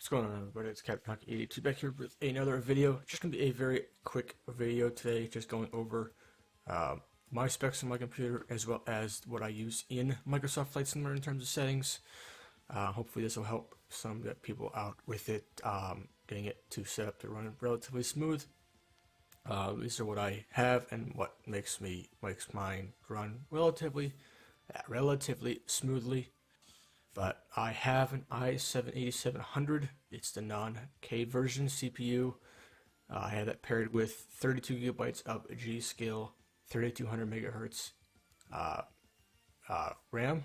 What's going on, everybody? It's Captain 82 back here with another video. Just going to be a very quick video today, just going over my specs on my computer as well as what I use in Microsoft Flight Simulator in terms of settings. Hopefully this will help some people out with it, getting it to set up to run relatively smooth. These are what I have and what makes mine run relatively smoothly. But I have an i7-8700. It's the non-K version CPU. I have that paired with 32 gigabytes of G Skill 3200 megahertz RAM,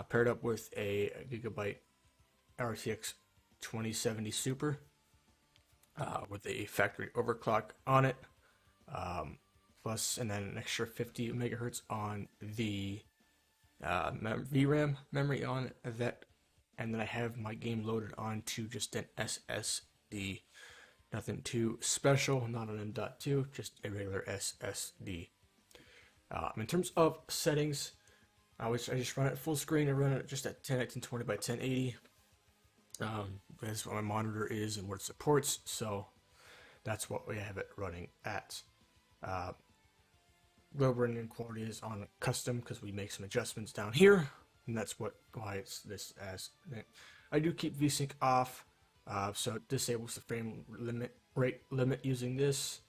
paired up with a Gigabyte RTX 2070 Super with a factory overclock on it, plus and then an extra 50 megahertz on the VRAM memory on that, and then I have my game loaded onto just an SSD. Nothing too special, not an M.2, just a regular SSD. In terms of settings, I just run it full screen. I run it just at 1080 by 1080. That's what my monitor is and what it supports, so that's what we have it running at. Global rendering quality is on custom because we make some adjustments down here, and that's why it's this as. I do keep VSync off, so it disables the frame rate limit using this.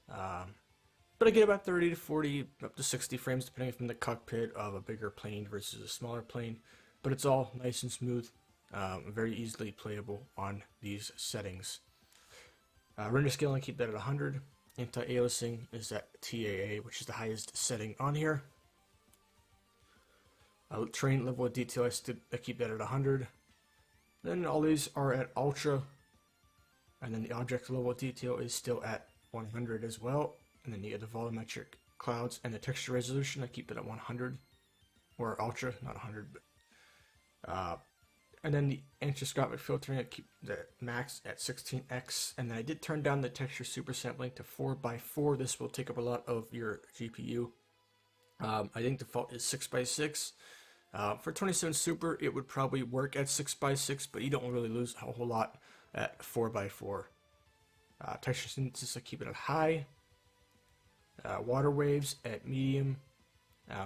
But I get about 30 to 40, up to 60 frames depending from the cockpit of a bigger plane versus a smaller plane. But it's all nice and smooth, very easily playable on these settings. Render scale, I keep that at 100. Anti-aliasing is at TAA, which is the highest setting on here. Terrain level of detail, I keep that at 100. Then all these are at ultra, and then the object level of detail is still at 100 as well. And then you get the volumetric clouds and the texture resolution, I keep that at 100, or ultra, not 100. But and then the anisotropic filtering, I keep the max at 16x, and then I did turn down the texture super sampling to 4x4. This will take up a lot of your GPU. I think default is 6x6. For 27 Super, it would probably work at 6x6, but you don't really lose a whole lot at 4x4. Texture synthesis, I keep it at high. Water waves at medium.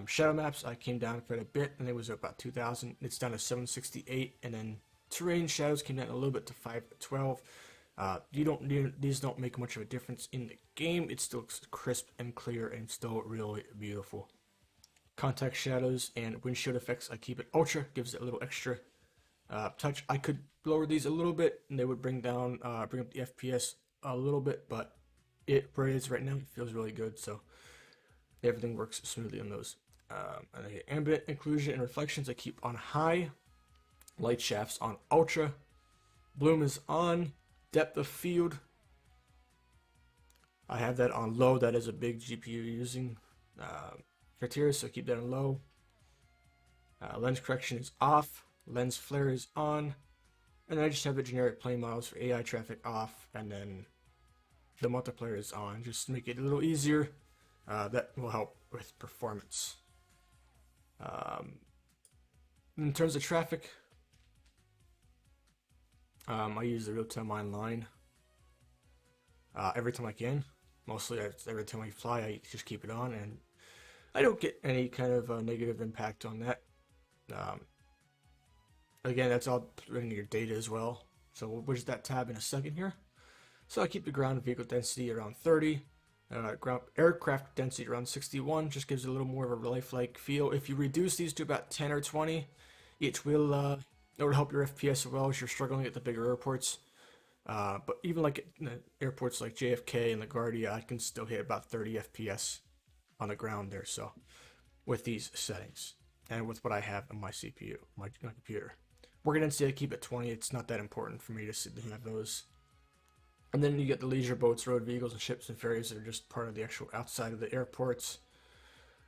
Shadow maps, I came down quite a bit, and it was about 2,000. It's down to 768, and then terrain shadows came down a little bit to 512. These don't make much of a difference in the game. It still looks crisp and clear and still really beautiful. Contact shadows and windshield effects, I keep it ultra. Gives it a little extra touch. I could lower these a little bit, and they would bring up the FPS a little bit, but where it is right now, it feels really good. So everything works smoothly on those. And ambient occlusion and reflections, I keep on high. Light shafts on ultra. Bloom is on. Depth of field, I have that on low. That is a big GPU using criteria, so keep that on low. Lens correction is off. Lens flare is on. And then I just have the generic plane models for AI traffic off, and then the multiplayer is on, just to make it a little easier. That will help with performance. In terms of traffic, I use the real-time online every time I can. Mostly every time I fly, I just keep it on, and I don't get any kind of negative impact on that. Again, that's all putting your data as well. So we'll bridge that tab in a second here. So I keep the ground vehicle density around 30. Ground aircraft density around 61, just gives it a little more of a lifelike feel. If you reduce these to about 10 or 20, it will help your FPS as well as you're struggling at the bigger airports. But even like airports like JFK and LaGuardia, I can still hit about 30 FPS on the ground there. So with these settings and with what I have on my CPU, my computer, working density I keep at 20. It's not that important for me to have those. And then you get the leisure boats, road vehicles, and ships and ferries that are just part of the actual outside of the airports.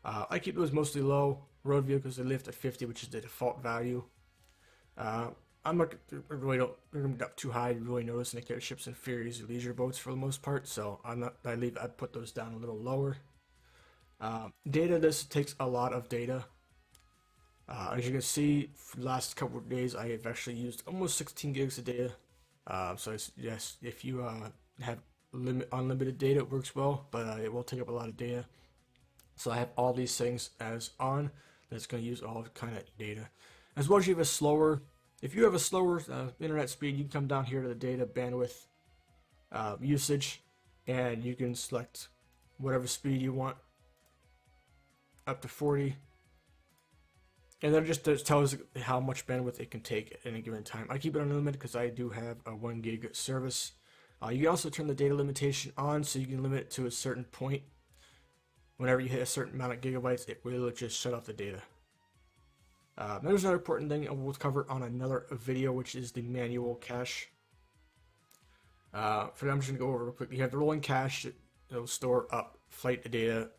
I keep those mostly low. Road vehicles, they lift at 50, which is the default value. I really don't bring them up too high to really notice any kind of ships and ferries or leisure boats for the most part. So I put those down a little lower. Data, this takes a lot of data. As you can see, for the last couple of days, I have actually used almost 16 gigs of data. So I suggest if you have unlimited data, it works well, but it will take up a lot of data. So I have all these things as on. That's going to use all kind of data. As well as if you have a slower internet speed, you can come down here to the data bandwidth usage, and you can select whatever speed you want, up to 40. And then it just tells how much bandwidth it can take at any given time. I keep it unlimited because I do have a 1 gig service. You can also turn the data limitation on, so you can limit it to a certain point. Whenever you hit a certain amount of gigabytes, it will just shut off the data. There's another important thing we'll cover on another video, which is the manual cache. For that, I'm just going to go over real quick. You have the rolling cache. It'll store up flight data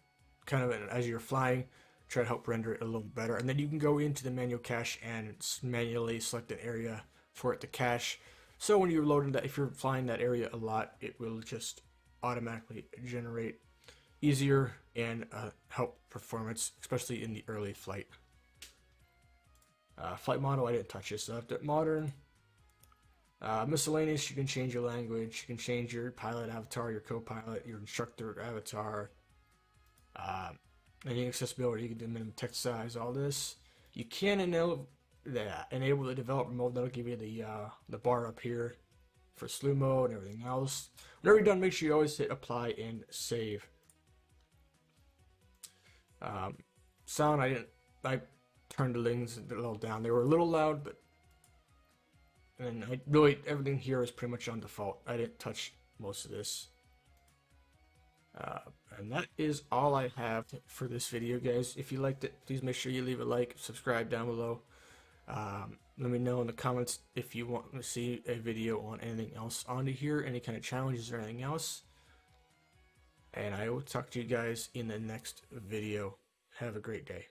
kind of as you're flying, try to help render it a little better. And then you can go into the manual cache and manually select an area for it to cache. So when you're loading that, if you're flying that area a lot, it will just automatically generate easier and help performance, especially in the early flight. Flight model, I didn't touch this. So after modern, miscellaneous, you can change your language, you can change your pilot avatar, your co-pilot, your instructor avatar. Any accessibility, you can do minimum text size, all this. You can enable the developer mode. That'll give you the bar up here for slew mode and everything else. Whenever you're done, make sure you always hit apply and save. Sound, I turned the things a little down. They were a little loud, but everything here is pretty much on default. I didn't touch most of this. And that is all I have for this video, guys. If you liked it, please make sure you leave a like, subscribe down below. Let me know in the comments if you want to see a video on anything else onto here, any kind of challenges or anything else. And I will talk to you guys in the next video. Have a great day.